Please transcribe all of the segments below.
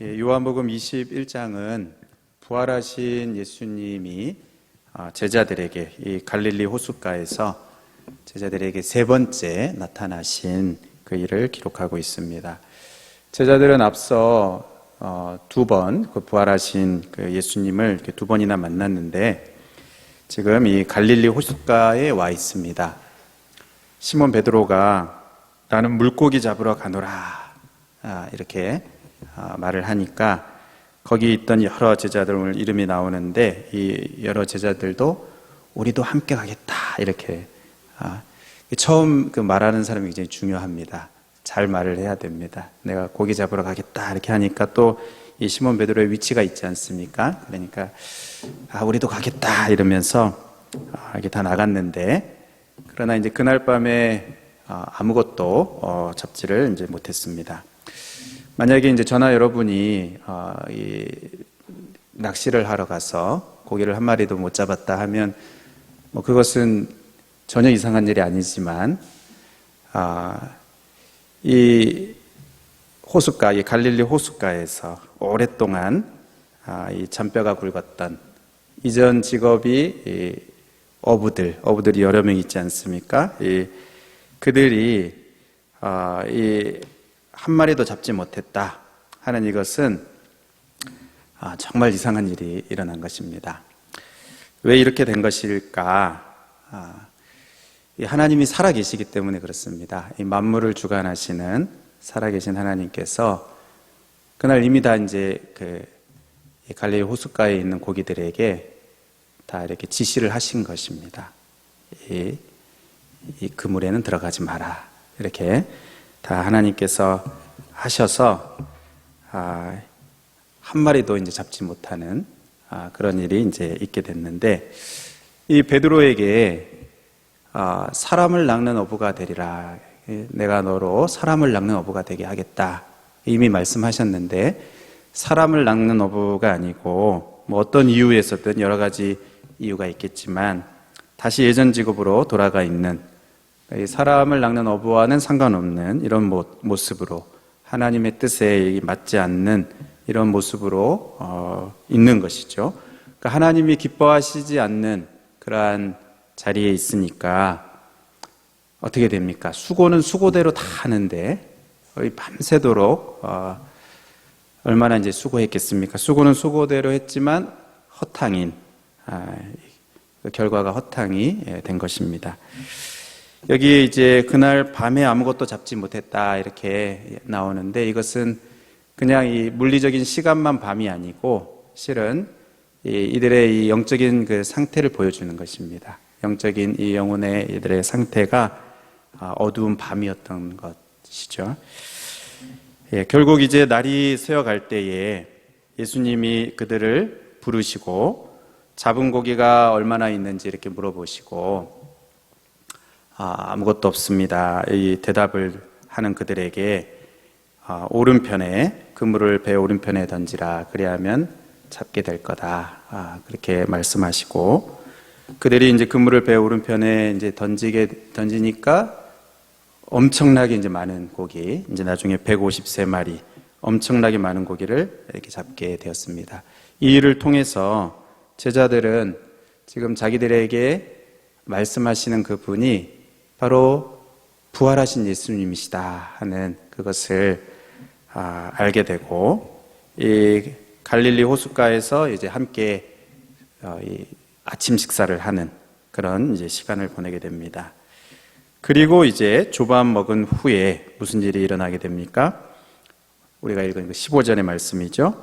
요한복음 21장은 부활하신 예수님이 제자들에게 이 갈릴리 호숫가에서 제자들에게 세 번째 나타나신 그 일을 기록하고 있습니다. 제자들은 앞서 두 번 그 부활하신 그 예수님을 이렇게 두 번이나 만났는데 지금 이 갈릴리 호숫가에 와 있습니다. 시몬 베드로가 나는 물고기 잡으러 가노라 이렇게 말을 하니까 거기 있던 여러 제자들, 오늘 이름이 나오는데 이 여러 제자들도 우리도 함께 가겠다 이렇게 처음 그 말하는 사람이 굉장히 중요합니다. 잘 말을 해야 됩니다. 내가 고기 잡으러 가겠다 이렇게 하니까 또 이 시몬 베드로의 위치가 있지 않습니까? 그러니까 우리도 가겠다 이러면서 이렇게 다 나갔는데, 그러나 이제 그날 밤에 아무것도 잡지를 이제 못했습니다. 만약에 이제 저나 여러분이 이 낚시를 하러 가서 고기를 한 마리도 못 잡았다 하면 뭐 그것은 전혀 이상한 일이 아니지만 이 호숫가, 이 갈릴리 호숫가에서 오랫동안 이 잔뼈가 굵었던 이전 직업이 이 어부들이 여러 명 있지 않습니까? 그들이 이 한 마리도 잡지 못했다 하는 이것은 정말 이상한 일이 일어난 것입니다. 왜 이렇게 된 것일까? 하나님이 살아계시기 때문에 그렇습니다. 이 만물을 주관하시는 살아계신 하나님께서 그날 이미 다 이제 이 갈릴리 호숫가에 있는 고기들에게 다 이렇게 지시를 하신 것입니다. 이 그물에는 들어가지 마라. 이렇게 다 하나님께서 하셔서 한 마리도 이제 잡지 못하는 그런 일이 이제 있게 됐는데, 이 베드로에게 사람을 낚는 어부가 되리라. 내가 너로 사람을 낚는 어부가 되게 하겠다. 이미 말씀하셨는데, 사람을 낚는 어부가 아니고 뭐 어떤 이유에서든 여러 가지 이유가 있겠지만 다시 예전 직업으로 돌아가 있는, 사람을 낚는 어부와는 상관없는 이런 모습으로, 하나님의 뜻에 맞지 않는 이런 모습으로 있는 것이죠. 그러니까 하나님이 기뻐하시지 않는 그러한 자리에 있으니까 어떻게 됩니까? 수고는 수고대로 다 하는데 밤새도록 얼마나 이제 수고했겠습니까? 수고는 수고대로 했지만 허탕인 결과가 허탕이 된 것입니다. 여기에 이제 그날 밤에 아무것도 잡지 못했다 이렇게 나오는데, 이것은 그냥 이 물리적인 시간만 밤이 아니고 실은 이들의 이 영적인 그 상태를 보여주는 것입니다. 영적인 이 영혼의 이들의 상태가 어두운 밤이었던 것이죠. 결국 이제 날이 새어갈 때에 예수님이 그들을 부르시고 잡은 고기가 얼마나 있는지 이렇게 물어보시고 아무것도 없습니다. 이 대답을 하는 그들에게 오른편에, 그물을 배 오른편에 던지라. 그리하면 잡게 될 거다. 그렇게 말씀하시고, 그들이 이제 그물을 배 오른편에 이제 던지니까 엄청나게 이제 많은 고기, 이제 나중에 153마리 엄청나게 많은 고기를 이렇게 잡게 되었습니다. 이 일을 통해서 제자들은 지금 자기들에게 말씀하시는 그 분이 바로 부활하신 예수님이시다 하는 그것을 알게 되고, 이 갈릴리 호숫가에서 이제 함께 이 아침 식사를 하는 그런 이제 시간을 보내게 됩니다. 그리고 이제 조반 먹은 후에 무슨 일이 일어나게 됩니까? 우리가 읽은 그 15절의 말씀이죠.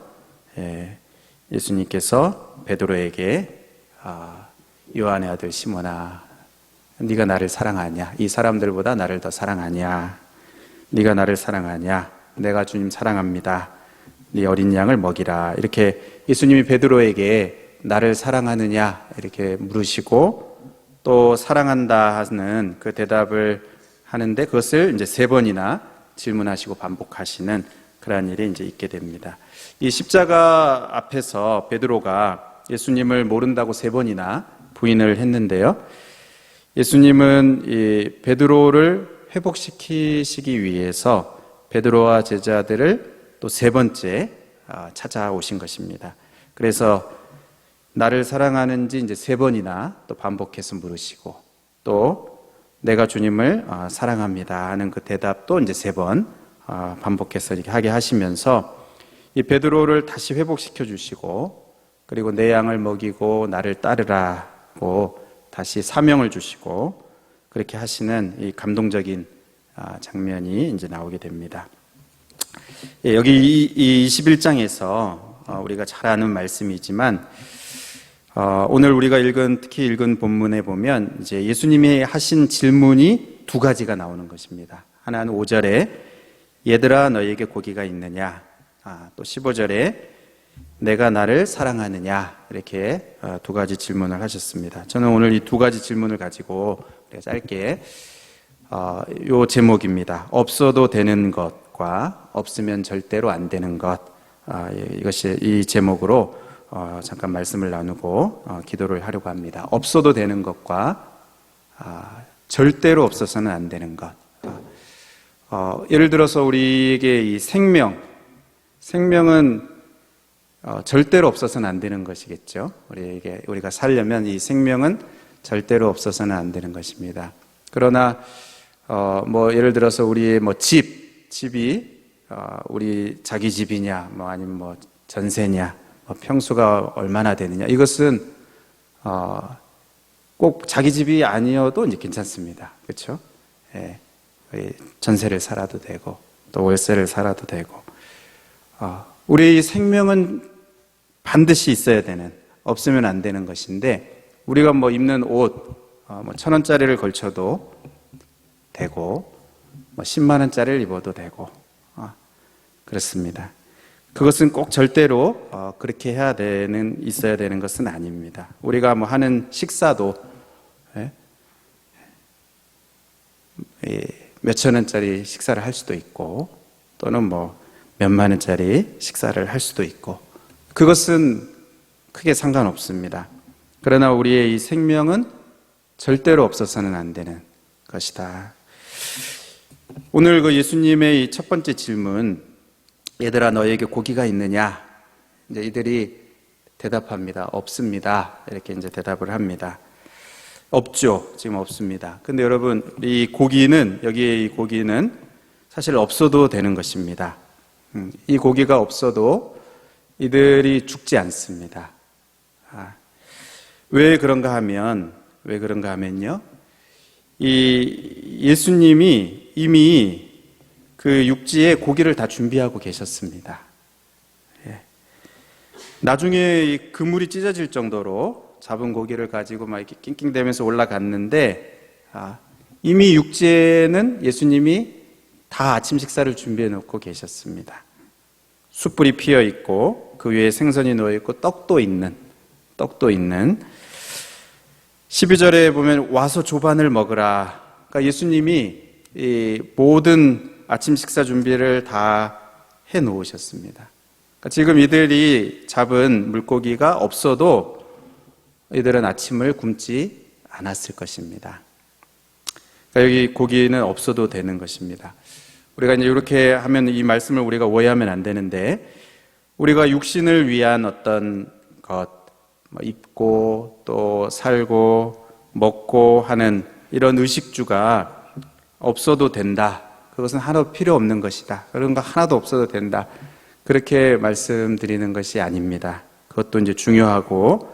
예수님께서 베드로에게 요한의 아들 시몬아, 네가 나를 사랑하냐? 이 사람들보다 나를 더 사랑하냐? 네가 나를 사랑하냐? 내가 주님 사랑합니다. 네 어린 양을 먹이라. 이렇게 예수님이 베드로에게 나를 사랑하느냐 이렇게 물으시고, 또 사랑한다 하는 그 대답을 하는데 그것을 이제 세 번이나 질문하시고 반복하시는 그러한 일이 이제 있게 됩니다. 이 십자가 앞에서 베드로가 예수님을 모른다고 세 번이나 부인을 했는데요. 예수님은 이 베드로를 회복시키시기 위해서 베드로와 제자들을 또 세 번째 찾아오신 것입니다. 그래서 나를 사랑하는지 이제 3번이나 또 반복해서 물으시고, 또 내가 주님을 사랑합니다 하는 그 대답도 이제 3번 반복해서 이렇게 하게 하시면서 이 베드로를 다시 회복시켜 주시고, 그리고 내 양을 먹이고 나를 따르라고 다시 사명을 주시고, 그렇게 하시는 이 감동적인 장면이 이제 나오게 됩니다. 여기 이 21장에서 우리가 잘 아는 말씀이지만, 오늘 우리가 특히 읽은 본문에 보면 이제 예수님이 하신 질문이 2가지가 나오는 것입니다. 하나는 5절에 얘들아 너에게 고기가 있느냐, 또 15절에 내가 나를 사랑하느냐, 이렇게 2가지 질문을 하셨습니다. 저는 오늘 이 2가지 질문을 가지고 짧게 요 제목입니다. 없어도 되는 것과 없으면 절대로 안 되는 것, 이것이 이 제목으로 잠깐 말씀을 나누고 기도를 하려고 합니다. 없어도 되는 것과 절대로 없어서는 안 되는 것. 예를 들어서 우리에게 이 생명은 절대로 없어서는 안 되는 것이겠죠. 우리가 살려면 이 생명은 절대로 없어서는 안 되는 것입니다. 그러나 예를 들어서 우리의 집이 우리 자기 집이냐, 아니면 전세냐, 평수가 얼마나 되느냐, 이것은 꼭 자기 집이 아니어도 이제 괜찮습니다. 그렇죠? 예, 전세를 살아도 되고 또 월세를 살아도 되고, 우리의 생명은 반드시 있어야 되는, 없으면 안 되는 것인데, 우리가 입는 옷 1,000원짜리를 걸쳐도 되고 10만 원짜리를 입어도 되고 그렇습니다. 그것은 꼭 절대로 그렇게 있어야 되는 것은 아닙니다. 우리가 하는 식사도 몇천 원짜리 식사를 할 수도 있고, 또는 몇만 원짜리 식사를 할 수도 있고, 그것은 크게 상관없습니다. 그러나 우리의 이 생명은 절대로 없어서는 안 되는 것이다. 오늘 그 예수님의 이 첫 번째 질문, 얘들아 너에게 고기가 있느냐, 이제 이들이 대답합니다. 없습니다. 이렇게 이제 대답을 합니다. 없죠. 지금 없습니다. 근데 여러분, 이 고기는 사실 없어도 되는 것입니다. 이 고기가 없어도 이들이 죽지 않습니다. 왜 그런가 하면요, 이 예수님이 이미 그 육지에 고기를 다 준비하고 계셨습니다. 나중에 이 그물이 찢어질 정도로 잡은 고기를 가지고 이렇게 낑낑대면서 올라갔는데, 이미 육지에는 예수님이 다 아침 식사를 준비해 놓고 계셨습니다. 숯불이 피어 있고 그 위에 생선이 놓여 있고 떡도 있는 12절에 보면 와서 조반을 먹으라. 그러니까 예수님이 이 모든 아침 식사 준비를 다 해 놓으셨습니다. 그러니까 지금 이들이 잡은 물고기가 없어도 이들은 아침을 굶지 않았을 것입니다. 그러니까 여기 고기는 없어도 되는 것입니다. 우리가 이제 이렇게 하면 이 말씀을 우리가 오해하면 안 되는데, 우리가 육신을 위한 어떤 것, 입고 또 살고 먹고 하는 이런 의식주가 없어도 된다, 그것은 하나도 필요 없는 것이다, 그런 거 하나도 없어도 된다, 그렇게 말씀드리는 것이 아닙니다. 그것도 이제 중요하고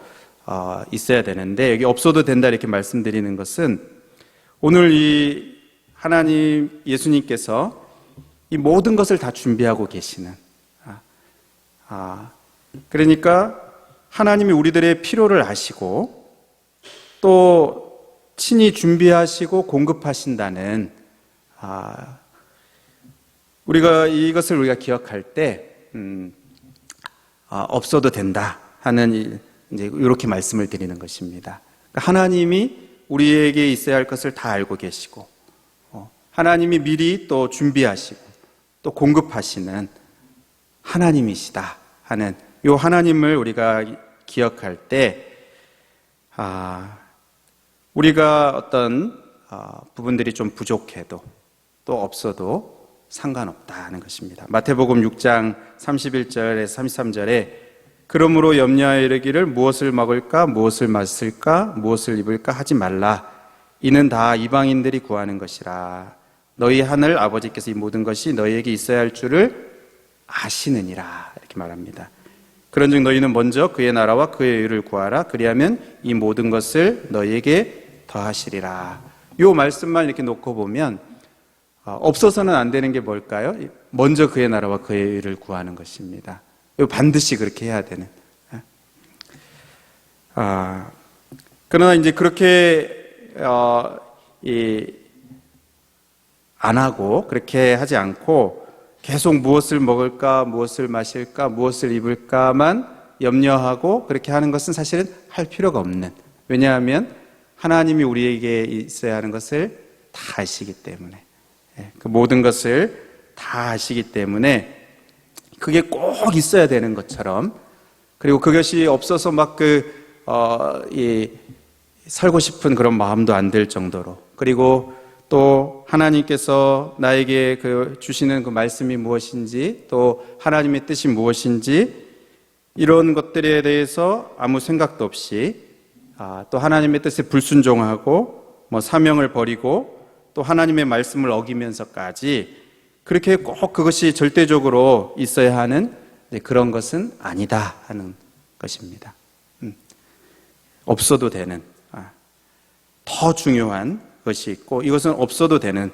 있어야 되는데, 여기 없어도 된다 이렇게 말씀드리는 것은 오늘 이 하나님 예수님께서 이 모든 것을 다 준비하고 계시는, 그러니까 하나님이 우리들의 필요를 아시고 또 친히 준비하시고 공급하신다는, 우리가 이것을 우리가 기억할 때 없어도 된다 하는, 이제 이렇게 말씀을 드리는 것입니다. 그러니까 하나님이 우리에게 있어야 할 것을 다 알고 계시고, 하나님이 미리 또 준비하시고 또 공급하시는 하나님이시다 하는 이 하나님을 우리가 기억할 때, 우리가 어떤 부분들이 좀 부족해도 또 없어도 상관없다는 것입니다. 마태복음 6장 31절에서 33절에 그러므로 염려하여 이르기를 무엇을 먹을까 무엇을 마실까 무엇을 입을까 하지 말라. 이는 다 이방인들이 구하는 것이라. 너희 하늘 아버지께서 이 모든 것이 너희에게 있어야 할 줄을 아시느니라. 이렇게 말합니다. 그런즉 너희는 먼저 그의 나라와 그의 의를 구하라. 그리하면 이 모든 것을 너희에게 더하시리라. 이 말씀만 이렇게 놓고 보면 없어서는 안 되는 게 뭘까요? 먼저 그의 나라와 그의 의를 구하는 것입니다. 반드시 그렇게 해야 되는. 그러나 이제 그렇게 안 하고 그렇게 하지 않고 계속 무엇을 먹을까, 무엇을 마실까, 무엇을 입을까만 염려하고 그렇게 하는 것은 사실은 할 필요가 없는. 왜냐하면 하나님이 우리에게 있어야 하는 것을 다 아시기 때문에, 그 모든 것을 다 아시기 때문에 그게 꼭 있어야 되는 것처럼, 그리고 그것이 없어서 막 살고 싶은 그런 마음도 안 들 정도로, 그리고 또 하나님께서 나에게 주시는 그 말씀이 무엇인지, 또 하나님의 뜻이 무엇인지, 이런 것들에 대해서 아무 생각도 없이 또 하나님의 뜻에 불순종하고 사명을 버리고 또 하나님의 말씀을 어기면서까지 그렇게 꼭 그것이 절대적으로 있어야 하는 그런 것은 아니다 하는 것입니다. 없어도 되는, 더 중요한 것이 있고 이것은 없어도 되는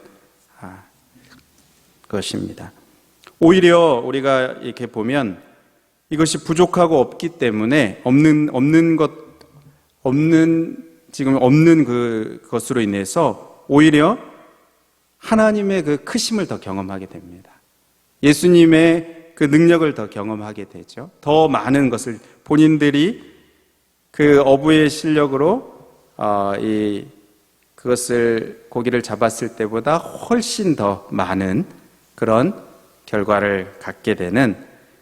것입니다. 오히려 우리가 이렇게 보면 이것이 부족하고 없기 때문에 지금 없는 그것으로 인해서 오히려 하나님의 그 크심을 더 경험하게 됩니다. 예수님의 그 능력을 더 경험하게 되죠. 더 많은 것을 본인들이 그 어부의 실력으로 그것을 고기를 잡았을 때보다 훨씬 더 많은 그런 결과를 갖게 되는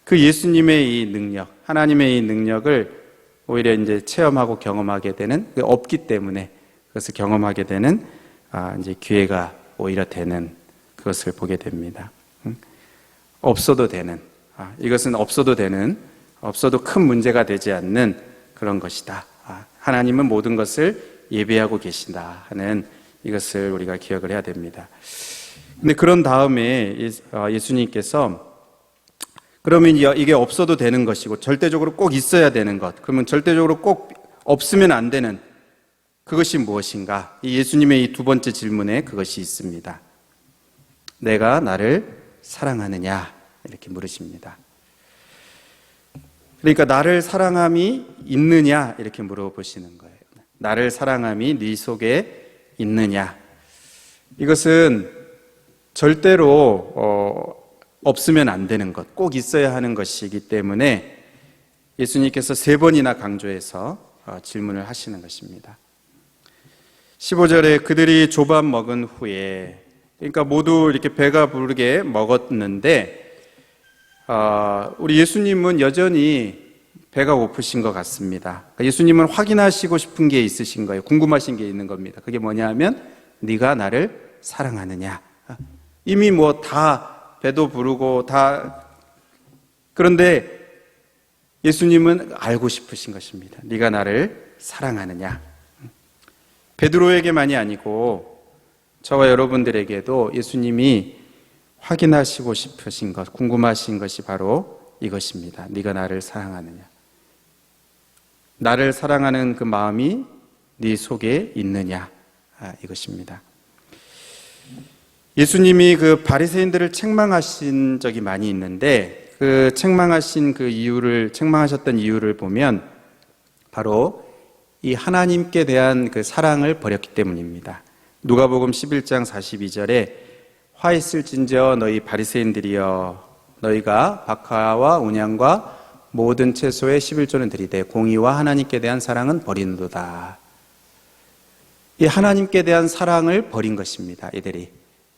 그 예수님의 이 능력, 하나님의 이 능력을 오히려 이제 체험하고 경험하게 되는, 없기 때문에 그것을 경험하게 되는 이제 기회가 오히려 되는 그것을 보게 됩니다. 없어도 되는, 이것은 없어도 되는, 없어도 큰 문제가 되지 않는 그런 것이다. 하나님은 모든 것을 예배하고 계신다 하는 이것을 우리가 기억을 해야 됩니다. 근데 그런 다음에 예수님께서 그러면 이게 없어도 되는 것이고 절대적으로 꼭 있어야 되는 것, 그러면 절대적으로 꼭 없으면 안 되는 그것이 무엇인가? 이 예수님의 이 두 번째 질문에 그것이 있습니다. 내가 나를 사랑하느냐? 이렇게 물으십니다. 그러니까 나를 사랑함이 있느냐? 이렇게 물어보시는 거예요. 나를 사랑함이 네 속에 있느냐? 이것은 절대로 없으면 안 되는 것, 꼭 있어야 하는 것이기 때문에 예수님께서 3번이나 강조해서 질문을 하시는 것입니다. 15절에 그들이 조밥 먹은 후에, 그러니까 모두 이렇게 배가 부르게 먹었는데 우리 예수님은 여전히 배가 고프신 것 같습니다. 그러니까 예수님은 확인하시고 싶은 게 있으신 거예요. 궁금하신 게 있는 겁니다. 그게 뭐냐면 네가 나를 사랑하느냐. 이미 다 배도 부르고 다, 그런데 예수님은 알고 싶으신 것입니다. 네가 나를 사랑하느냐. 베드로에게만이 아니고 저와 여러분들에게도 예수님이 확인하시고 싶으신 것, 궁금하신 것이 바로 이것입니다. 네가 나를 사랑하느냐. 나를 사랑하는 그 마음이 네 속에 있느냐, 이것입니다. 예수님이 그 바리새인들을 책망하신 적이 많이 있는데 그 책망하셨던 이유를 보면 바로 이 하나님께 대한 그 사랑을 버렸기 때문입니다. 누가복음 11장 42절에 화 있을진저 너희 바리새인들이여 너희가 박하와 온양과 모든 채소의 11조는 드리되 공의와 하나님께 대한 사랑은 버리는도다. 이 하나님께 대한 사랑을 버린 것입니다.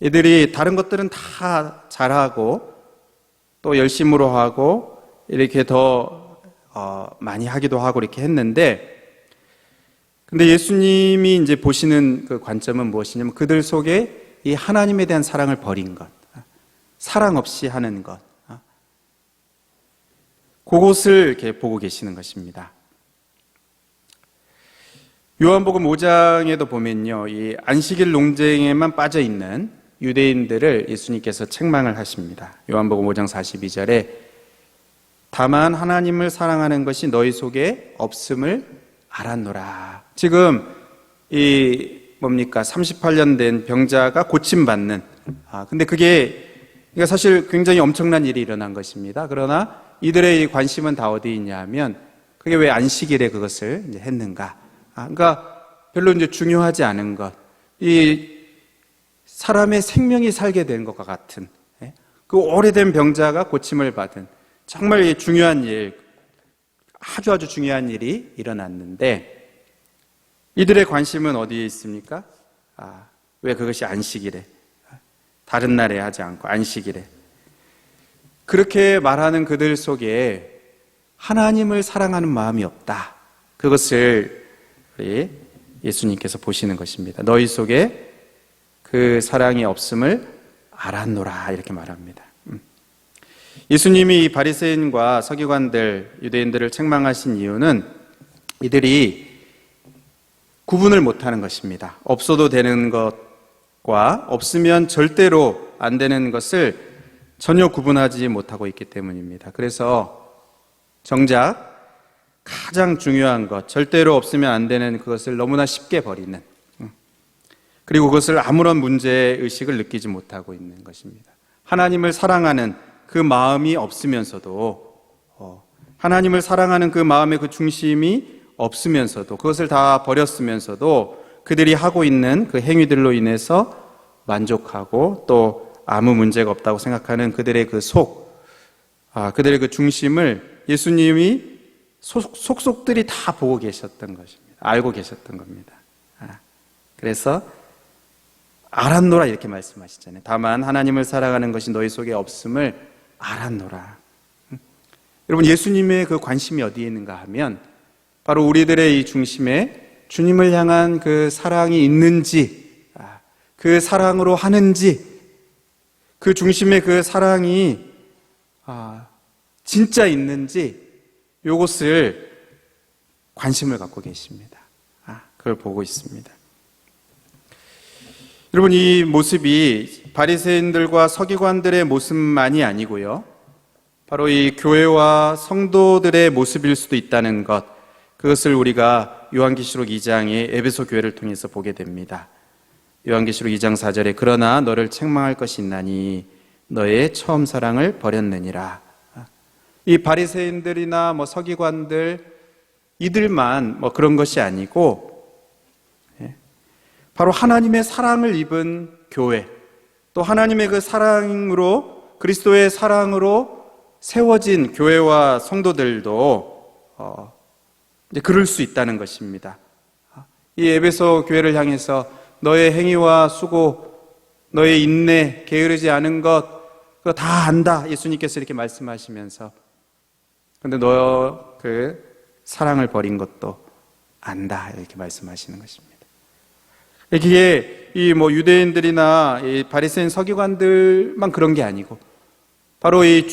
이들이 다른 것들은 다 잘하고 또 열심으로 하고 이렇게 더 많이 하기도 하고 이렇게 했는데, 근데 예수님이 이제 보시는 그 관점은 무엇이냐면 그들 속에 이 하나님에 대한 사랑을 버린 것. 사랑 없이 하는 것, 그것을 이렇게 보고 계시는 것입니다. 요한복음 5장에도 보면요, 이 안식일 논쟁에만 빠져 있는 유대인들을 예수님께서 책망을 하십니다. 요한복음 5장 42절에 다만 하나님을 사랑하는 것이 너희 속에 없음을 알았노라. 지금 이 뭡니까? 38년 된 병자가 고침받는, 근데 그게 사실 굉장히 엄청난 일이 일어난 것입니다. 그러나 이들의 관심은 다 어디 있냐 하면 그게 왜 안식일에 그것을 이제 했는가? 그러니까 별로 이제 중요하지 않은 것, 이 사람의 생명이 살게 된 것과 같은, 그 오래된 병자가 고침을 받은 정말 중요한 일, 아주 중요한 일이 일어났는데 이들의 관심은 어디에 있습니까? 왜 그것이 안식일에, 다른 날에 하지 않고 안식일에. 그렇게 말하는 그들 속에 하나님을 사랑하는 마음이 없다. 그것을 우리 예수님께서 보시는 것입니다. 너희 속에 그 사랑이 없음을 알았노라, 이렇게 말합니다. 예수님이 이 바리새인과 서기관들, 유대인들을 책망하신 이유는 이들이 구분을 못하는 것입니다. 없어도 되는 것과 없으면 절대로 안 되는 것을 전혀 구분하지 못하고 있기 때문입니다. 그래서 정작 가장 중요한 것, 절대로 없으면 안 되는 그것을 너무나 쉽게 버리는, 그리고 그것을 아무런 문제의식을 느끼지 못하고 있는 것입니다. 하나님을 사랑하는 그 마음이 없으면서도, 하나님을 사랑하는 그 마음의 그 중심이 없으면서도, 그것을 다 버렸으면서도 그들이 하고 있는 그 행위들로 인해서 만족하고 또 아무 문제가 없다고 생각하는 그들의 그 그들의 그 중심을 예수님이 속속들이 다 보고 계셨던 것입니다. 알고 계셨던 겁니다. 그래서 알았노라, 이렇게 말씀하시잖아요. 다만 하나님을 사랑하는 것이 너희 속에 없음을 알았노라. 여러분, 예수님의 그 관심이 어디에 있는가 하면 바로 우리들의 이 중심에 주님을 향한 그 사랑이 있는지, 그 사랑으로 하는지, 그 중심에 그 사랑이 진짜 있는지, 이것을 관심을 갖고 계십니다. 그걸 보고 있습니다. 여러분, 이 모습이 바리새인들과 서기관들의 모습만이 아니고요, 바로 이 교회와 성도들의 모습일 수도 있다는 것, 그것을 우리가 요한계시록 2장의 에베소 교회를 통해서 보게 됩니다. 요한계시록 2장 4절에 그러나 너를 책망할 것이 있나니 너의 처음 사랑을 버렸느니라. 이 바리새인들이나 서기관들, 이들만 그런 것이 아니고 바로 하나님의 사랑을 입은 교회, 또 하나님의 그 사랑으로, 그리스도의 사랑으로 세워진 교회와 성도들도 그럴 수 있다는 것입니다. 이 에베소 교회를 향해서 너의 행위와 수고, 너의 인내, 게으르지 않은 것, 그거 다 안다, 예수님께서 이렇게 말씀하시면서, 근데 너 그 사랑을 버린 것도 안다, 이렇게 말씀하시는 것입니다. 이게 이 유대인들이나 이 바리새인 서기관들만 그런 게 아니고 바로 이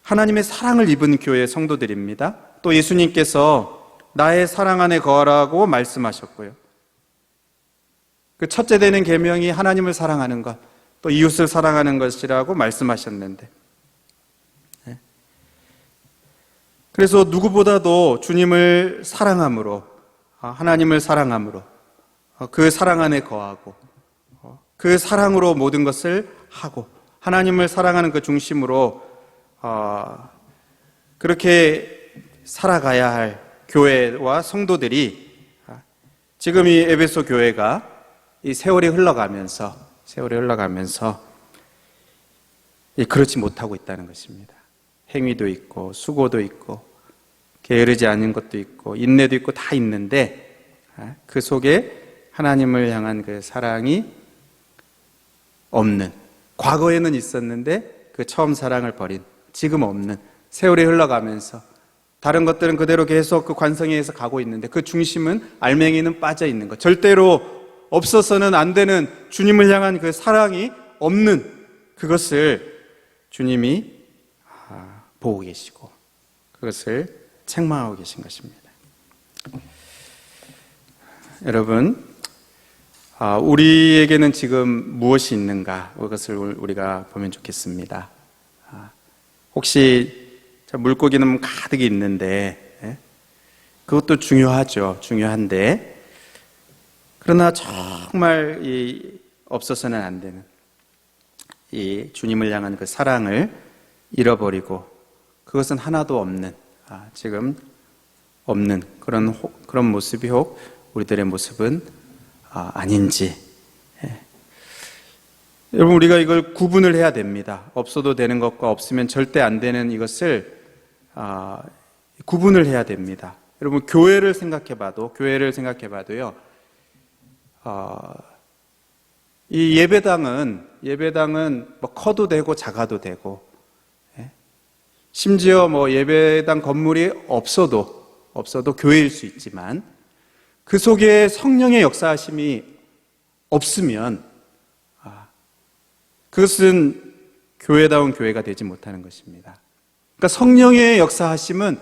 하나님의 사랑을 입은 교회의 성도들입니다. 또 예수님께서 나의 사랑 안에 거하라고 말씀하셨고요. 그 첫째 되는 계명이 하나님을 사랑하는 것, 또 이웃을 사랑하는 것이라고 말씀하셨는데, 그래서 누구보다도 주님을 사랑함으로, 하나님을 사랑함으로, 그 사랑 안에 거하고, 그 사랑으로 모든 것을 하고, 하나님을 사랑하는 그 중심으로 그렇게 살아가야 할 교회와 성도들이 지금 이 에베소 교회가 이 세월이 흘러가면서 그렇지 못하고 있다는 것입니다. 행위도 있고 수고도 있고 게으르지 않은 것도 있고 인내도 있고 다 있는데 그 속에 하나님을 향한 그 사랑이 없는, 과거에는 있었는데 그 처음 사랑을 버린, 지금 없는, 세월이 흘러가면서 다른 것들은 그대로 계속 그 관성에 의해서 가고 있는데 그 중심은, 알맹이는 빠져 있는 것, 절대로 없어서는 안 되는 주님을 향한 그 사랑이 없는, 그것을 주님이 보고 계시고 그것을 책망하고 계신 것입니다. 여러분, 우리에게는 지금 무엇이 있는가? 그것을 우리가 보면 좋겠습니다. 혹시 물고기는 가득 있는데, 그것도 중요하죠. 중요한데, 그러나 정말 없어서는 안 되는 이 주님을 향한 그 사랑을 잃어버리고 그것은 하나도 없는, 지금 없는 그런 모습이 혹 우리들의 모습은 아닌지. 여러분, 우리가 이걸 구분을 해야 됩니다. 없어도 되는 것과 없으면 절대 안 되는 이것을 구분을 해야 됩니다. 여러분, 교회를 생각해봐도요, 이 예배당은 뭐 커도 되고 작아도 되고, 심지어 뭐 예배당 건물이 없어도 교회일 수 있지만, 그 속에 성령의 역사하심이 없으면 그것은 교회다운 교회가 되지 못하는 것입니다. 그러니까 성령의 역사하심은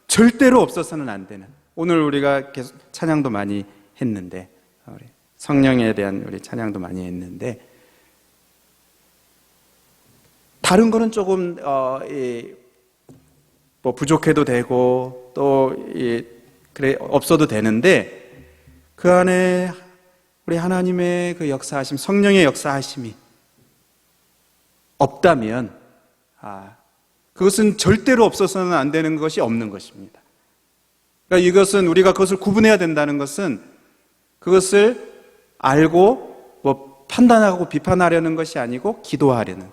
절대로 없어서는 안 되는, 오늘 우리가 계속 찬양도 많이 했는데, 성령에 대한 우리 찬양도 많이 했는데, 다른 거는 조금 뭐 부족해도 되고 또 그래 없어도 되는데, 그 안에 우리 하나님의 그 역사하심, 성령의 역사하심이 없다면 그것은 절대로 없어서는 안 되는 것이 없는 것입니다. 그러니까 이것은 우리가 그것을 구분해야 된다는 것은, 그것을 알고 뭐 판단하고 비판하려는 것이 아니고 기도하려는,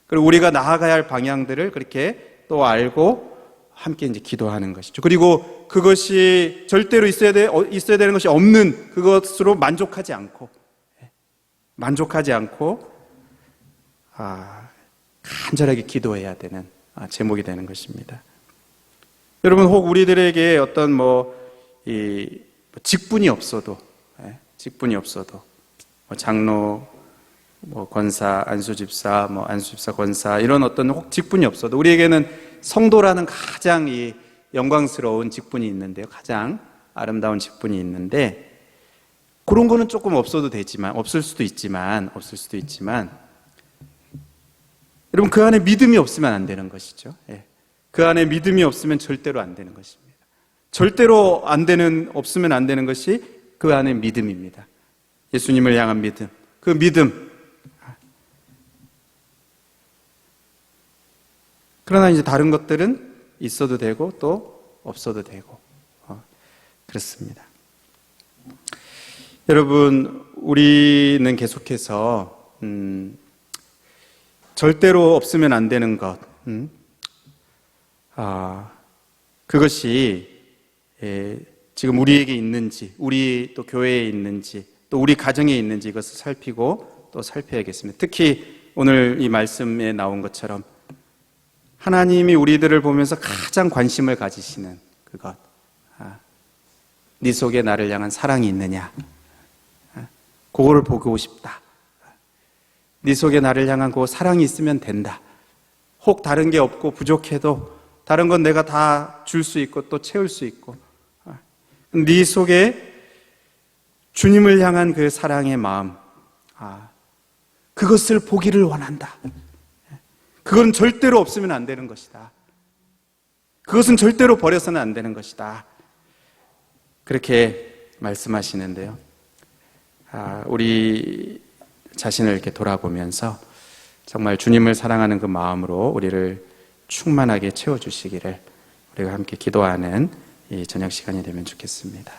그리고 우리가 나아가야 할 방향들을 그렇게 또 알고 함께 이제 기도하는 것이죠. 그리고 그것이 절대로 있어야 되는 것이 없는 그것으로 만족하지 않고 간절하게 기도해야 되는 제목이 되는 것입니다. 여러분, 혹 우리들에게 어떤 직분이 없어도 장로, 권사, 안수집사, 안수집사 권사, 이런 어떤 혹 직분이 없어도 우리에게는 성도라는 가장 영광스러운 직분이 있는데요. 가장 아름다운 직분이 있는데, 그런 거는 조금 없을 수도 있지만, 여러분, 그 안에 믿음이 없으면 안 되는 것이죠. 그 안에 믿음이 없으면 절대로 안 되는 것입니다. 절대로 없으면 안 되는 것이 그 안에 믿음입니다. 예수님을 향한 믿음. 그 믿음. 그러나 이제 다른 것들은 있어도 되고 또 없어도 되고, 그렇습니다. 여러분, 우리는 계속해서 절대로 없으면 안 되는 것, 그것이 지금 우리에게 있는지, 우리 또 교회에 있는지, 또 우리 가정에 있는지, 이것을 살피고 또 살펴야겠습니다. 특히 오늘 이 말씀에 나온 것처럼 하나님이 우리들을 보면서 가장 관심을 가지시는 그것, 네 속에 나를 향한 사랑이 있느냐, 그거를 보고 싶다. 네 속에 나를 향한 그 사랑이 있으면 된다. 혹 다른 게 없고 부족해도 다른 건 내가 다 줄 수 있고 또 채울 수 있고, 네 속에 주님을 향한 그 사랑의 마음, 그것을 보기를 원한다. 그건 절대로 없으면 안 되는 것이다. 그것은 절대로 버려서는 안 되는 것이다. 그렇게 말씀하시는데요. 우리 자신을 이렇게 돌아보면서 정말 주님을 사랑하는 그 마음으로 우리를 충만하게 채워주시기를 우리가 함께 기도하는 이 저녁 시간이 되면 좋겠습니다.